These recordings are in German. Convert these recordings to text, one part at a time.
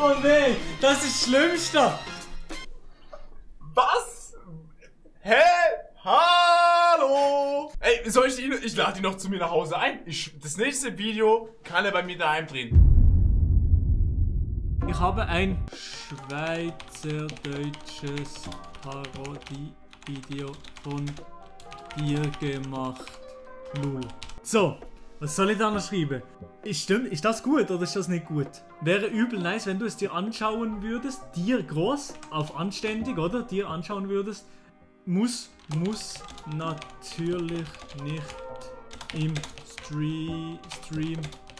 Oh nee, das ist das Schlimmste. Was? Hä? Hallo? Ey, soll ich lade ihn noch zu mir nach Hause ein. Das nächste Video kann er bei mir daheim drehen. Ich habe ein schweizerdeutsches Parodie-Video von dir gemacht. Lul. So, was soll ich da noch schreiben? Ist das gut oder ist das nicht gut? Wäre übel nice, wenn du es dir anschauen würdest. Dir groß, auf anständig, oder? Dir anschauen würdest. Muss natürlich nicht im Stream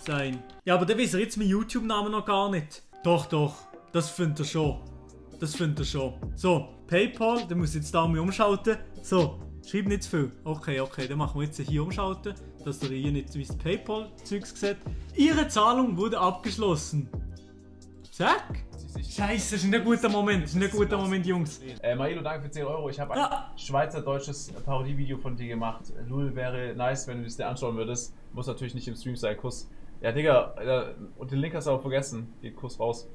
sein. Ja, aber der weiß jetzt meinen YouTube-Namen noch gar nicht. Doch, das findet er schon. So, PayPal, der muss jetzt da umschalten. So, schreib nicht zu viel. Okay, dann machen wir jetzt hier umschalten, dass ihr hier nicht wie das PayPal-Zeugs seht. Ihre Zahlung wurde abgeschlossen. Zack. Scheiße, das ist ein guter Moment, Jungs. Mailo, danke für 10 Euro. Ich habe ein schweizerdeutsches Parodie-Video von dir gemacht. Lul, wäre nice, wenn du es dir anschauen würdest. Muss natürlich nicht im Stream sein, Kuss. Ja, Digga, und den Link hast du auch vergessen. Geht Kuss raus.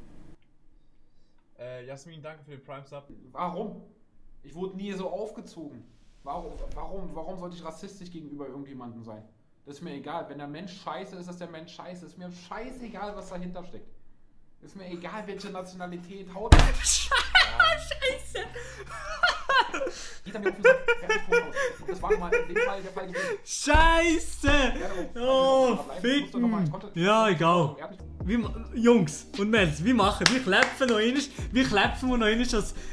Jasmin, danke für den Prime-Sub. Warum? Ich wurde nie so aufgezogen. Warum sollte ich rassistisch gegenüber irgendjemandem sein? Das ist mir egal. Wenn der Mensch scheiße ist, ist der Mensch scheiße. Ist mir scheißegal, was dahinter steckt. Ist mir egal, welche Nationalität, Haut. Scheiße! Geht er mir auf den Sack, fertig, Punkt aus. Und das war nun mal in dem Fall der Fall gewesen. Scheiße! Oh, ficken! Ja, egal. Jungs und Mädels, wir klepfen noch einmal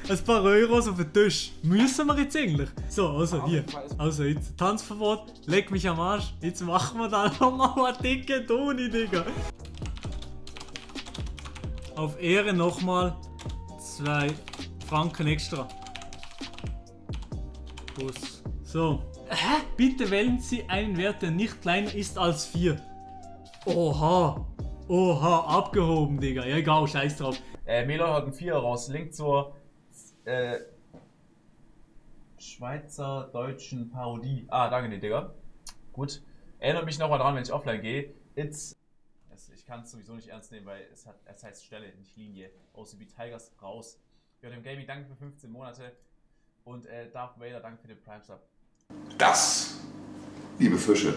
ein paar Euros auf den Tisch. Müssen wir jetzt eigentlich? So, also hier. Also jetzt Tanzverbot, leg mich am Arsch. Jetzt machen wir da nochmal einen dicken Toni, Digga. Auf Ehre nochmal 2 Franken extra. Kuss. So. Hä? Bitte wählen Sie einen Wert, der nicht kleiner ist als 4. Oha, abgehoben, Digga. Ja, egal, scheiß drauf. Melon hat ein 4 raus. Link zur schweizerdeutschen Parodie. Ah, danke dir, Digga. Gut. Erinnert mich nochmal dran, wenn ich offline gehe. Ich kann es sowieso nicht ernst nehmen, weil es heißt Stelle, nicht Linie. OCB Tigers raus. JM Gaming, danke für 15 Monate. Und Darth Vader, danke für den Prime Sub. Das, liebe Fische,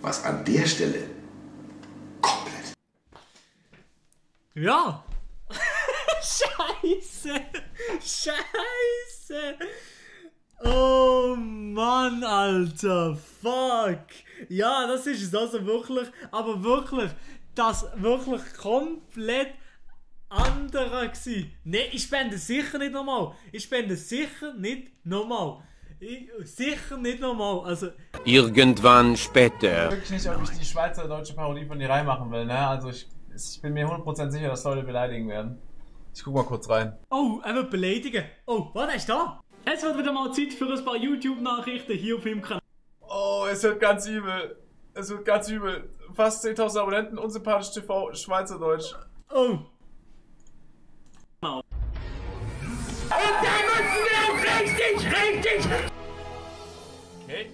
was an der Stelle komplett. Ja. Scheiße. Oh Mann, Alter. Fuck. Ja, das ist es also wirklich. Aber wirklich. Das wirklich komplett anderer gsi. Ne, ich spende sicher nicht nochmal. Sicher nicht nochmal. Also. Irgendwann später. Ich weiß wirklich nicht, ob ich die schweizerdeutsche Parodie von dir reinmachen will, ne? Also ich bin mir 100% sicher, dass Leute beleidigen werden. Ich guck mal kurz rein. Oh, er wird beleidigen. Oh, was ist da? Es wird wieder mal Zeit für ein paar YouTube-Nachrichten hier auf meinem Kanal. Oh, es wird ganz übel. Fast 10.000 Abonnenten, unsympathisch TV, Schweizerdeutsch. Oh. Okay.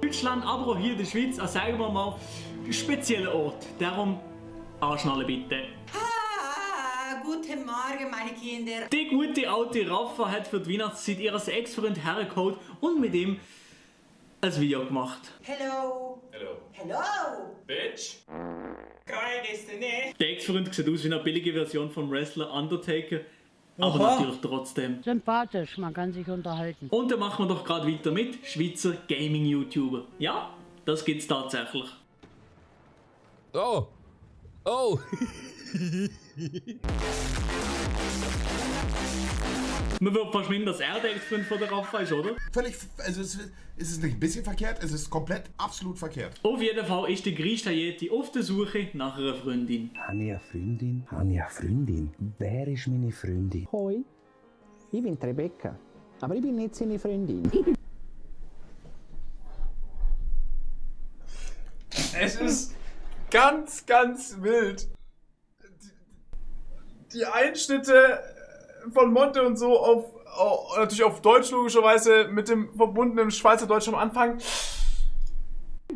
Deutschland, aber auch hier in der Schweiz, also sagen wir mal, ein spezieller Ort. Darum anschnallen bitte. Guten Morgen, meine Kinder. Die gute alte Raffa hat für die Weihnachtszeit ihres Ex-Freund hergeholt und mit ihm ein Video gemacht. Hello. Bitch. Geil ist der nicht. Der Ex-Freund sieht aus wie eine billige Version vom Wrestler Undertaker. Aber natürlich trotzdem. Sympathisch, man kann sich unterhalten. Und dann machen wir doch gerade weiter mit Schweizer Gaming-YouTuber. Ja, das gibt's tatsächlich. Oh. Man wird verschwinden, dass er der Ex-Freund von der Raffa ist, oder? Völlig, also ist es nicht ein bisschen verkehrt, es ist komplett absolut verkehrt. Auf jeden Fall ist der Grista Yeti auf der Suche nach einer Freundin. Habe ich eine Freundin? Wer ist meine Freundin? Hoi, ich bin Rebecca, aber ich bin nicht seine Freundin. Es ist ganz, ganz wild. Die Einschnitte von Monte und so natürlich auf Deutsch logischerweise mit dem verbundenen Schweizerdeutsch am Anfang.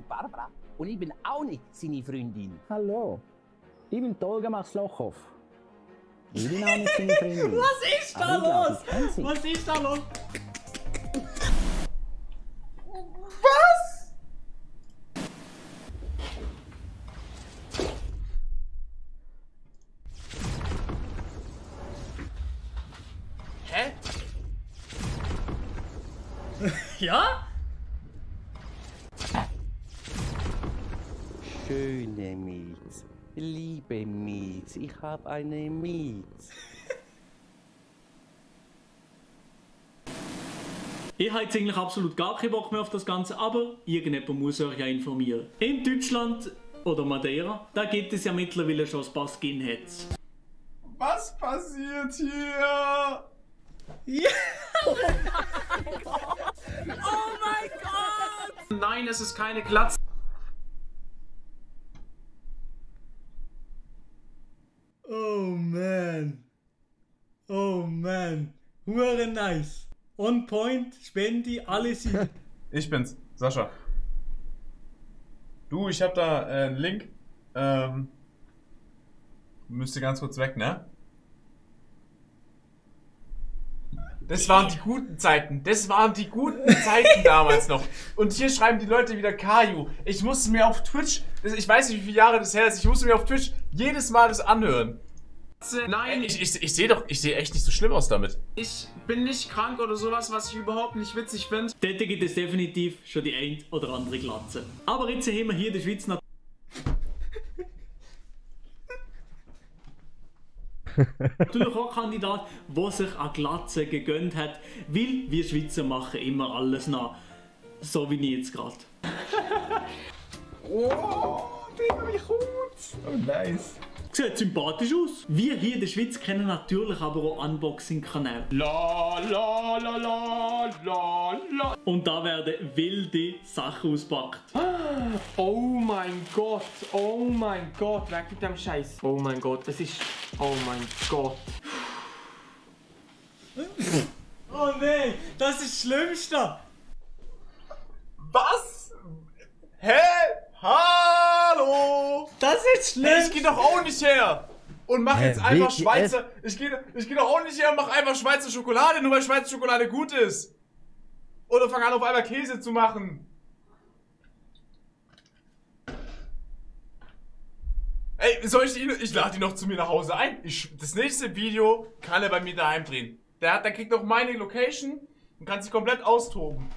Barbara, und ich bin auch nicht seine Freundin. Hallo, ich bin Olga Maslochow. Ich bin auch nicht seine Freundin. Was ist da Aber ich glaub, los? ich kenn sie. Was ist da los? Hä? Ja? Schöne Miets, liebe Miets, ich habe eine Miets. Ich habe jetzt eigentlich absolut gar keinen Bock mehr auf das Ganze, aber irgendjemand muss euch ja informieren. In Deutschland oder Madeira, da gibt es ja mittlerweile schon ein paar Skinheads. Was passiert hier? Ja. Nein, es ist keine Glatze. Oh man. Oh man. Hure nice. On point, Spendi, alles in. Ich bin's, Sascha. Du, ich hab da einen Link. Müsste ganz kurz weg, ne? Das waren die guten Zeiten. Das waren die guten Zeiten damals noch. Und hier schreiben die Leute wieder Kaju. Ich musste mir auf Twitch, ich weiß nicht, wie viele Jahre das her ist, ich musste mir auf Twitch jedes Mal das anhören. Nein, Ich sehe echt nicht so schlimm aus damit. ich bin nicht krank oder sowas, was ich überhaupt nicht witzig finde. Dort gibt es definitiv schon die ein oder andere Glatze. Aber jetzt haben wir hier in der Schweiz natürlich auch ein Kandidat, der sich an Glatze gegönnt hat, weil wir Schweizer machen immer alles nach. So wie ich jetzt gerade. Oh, der wie gut. Oh, nice. Sieht sympathisch aus. Wir hier in der Schweiz kennen natürlich aber auch Unboxing-Kanäle. La la la la la la. Und da werden wilde Sachen ausgepackt. Oh mein Gott, weg mit dem Scheiß. Oh mein Gott, das ist. Oh mein Gott. Oh nein, das ist das Schlimmste. Was? Hä? Hallo? Das ist das Ich Schlimmste. geh doch auch nicht her und mach jetzt einfach Schweizer. Ich geh doch auch nicht her und mach einfach Schweizer Schokolade, nur weil Schweizer Schokolade gut ist. Oder fang an, auf einmal Käse zu machen. Ey, ich lade ihn noch zu mir nach Hause ein. Das nächste Video kann er bei mir daheim drehen. Der kriegt noch meine Location und kann sich komplett austoben.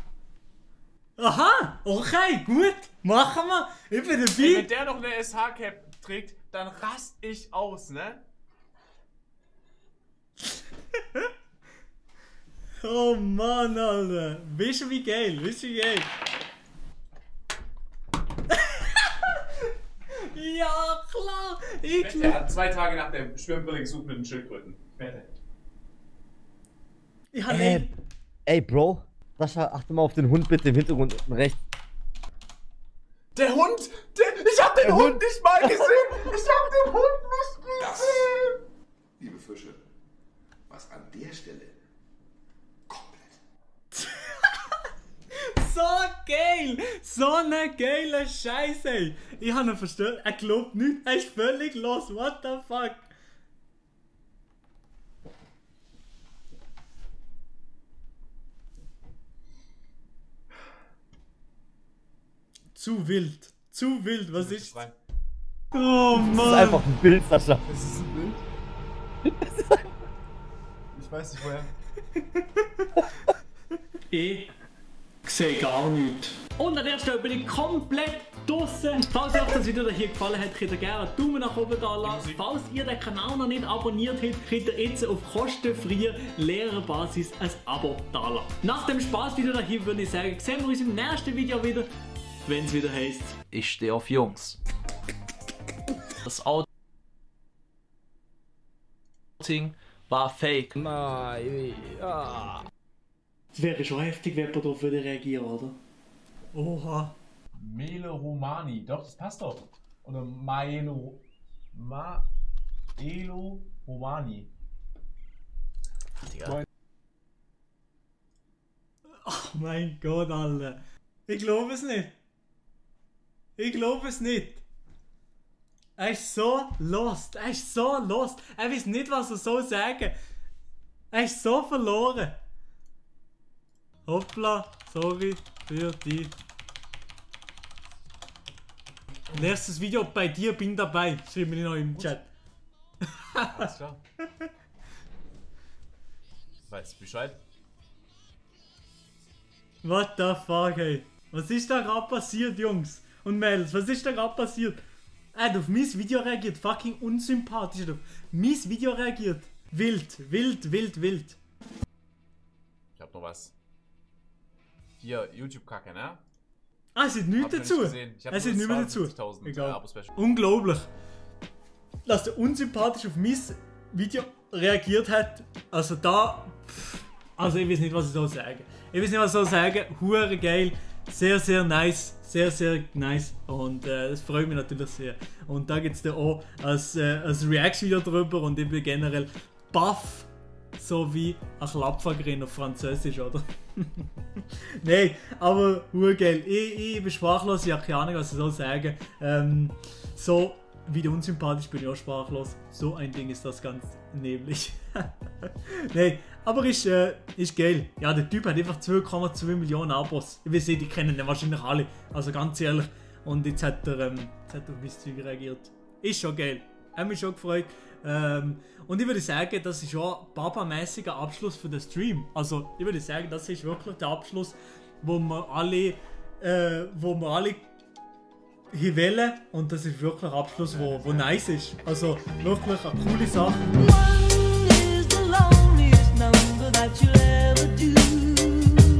Aha, okay, gut. Machen wir. Ich bin Ey, dabei. wenn der noch eine SH-Cap trägt, dann rast ich aus, ne? Oh Mann, Alter. Weißt du wie geil? Ja, klar. Er hat 2 Tage nach der Schwimmbrille gesucht mit den Schildkröten. Ich habe Ey, Bro. Sascha, achte mal auf den Hund bitte im Hintergrund unten rechts. Der Hund! Ich hab den Hund nicht mal gesehen! Ich hab den Hund nicht gesehen! Liebe Fische, was an der Stelle komplett. so geil. So eine geile Scheiße, ey. Ich habe ihn verstanden. Er glaubt nicht. Er ist völlig los. What the fuck? Zu wild. Zu wild. Was ist? Oh Mann. Das ist einfach ein Bild, Sascha. Das ist ein Bild? Ich weiß nicht woher. Ich sehe gar nichts. Und an der Stelle bin ich komplett draussen. Falls euch das Video hier gefallen hat, könnt ihr gerne einen Daumen nach oben da lassen. Falls ihr den Kanal noch nicht abonniert habt, könnt ihr jetzt auf kostenfreie Lehrerbasis ein Abo da lassen. Nach dem Spaßvideo hier würde ich sagen, sehen wir uns im nächsten Video wieder, wenn es wieder heisst. Ich stehe auf Jungs. Das Outing war fake. Es wäre schon heftig, wenn man darauf würde reagieren, oder? Oha. Mele Romani. Doch, das passt doch. Oder Maelo Romani. Oh mein Gott, Alter. Ich glaube es nicht. Ich glaube es nicht. Er ist so lost. Er ist so lost. Er weiß nicht, was er soll sagen. Er ist so verloren. Hoppla, sorry für die. Nächstes Video bei dir, bin dabei. Schreib mir noch im Chat. Alles klar. Weißt du Bescheid? What the fuck, ey? Was ist da gerade passiert, Jungs und Mädels? Was ist da gerade passiert? Er hat auf mein Video reagiert. Fucking unsympathisch. Auf mein Video reagiert. Wild, wild, wild, wild. Ich hab noch was. Hier, YouTube-Kacke, ne? Ah, es sieht nichts dazu. Es sieht nichts mehr dazu. Egal. Unglaublich. Dass der unsympathisch auf mein Video reagiert hat. Also da... Also ich weiß nicht, was ich soll sagen. Ich weiß nicht, was ich soll sagen. Hure geil. Sehr, sehr nice. Sehr, sehr nice. Und das freut mich natürlich sehr. Und da gibt es dann auch als Reaction-Video drüber. Und ich bin generell baff. So wie ein Klapfergrin auf Französisch, oder? Nein, aber urgeil. Ich bin sprachlos, ich habe keine Ahnung, was ich soll sagen. So wie unsympathisch bin ich auch sprachlos. So ein Ding ist das ganz nämlich. Nein, aber ist geil. Ja, der Typ hat einfach 2,2 Millionen Abos. Ich weiß nicht, die kennen den wahrscheinlich alle. Also ganz ehrlich. Und jetzt hat er auf mein Zeug reagiert. Ist schon geil. Hat mich schon gefreut. Und ich würde sagen, das ist schon ein Baba-mäßiger Abschluss für den Stream. Also ich würde sagen, das ist wirklich der Abschluss, wo wir alle hier wählen. Und das ist wirklich ein Abschluss, wo nice ist. Also wirklich eine coole Sache.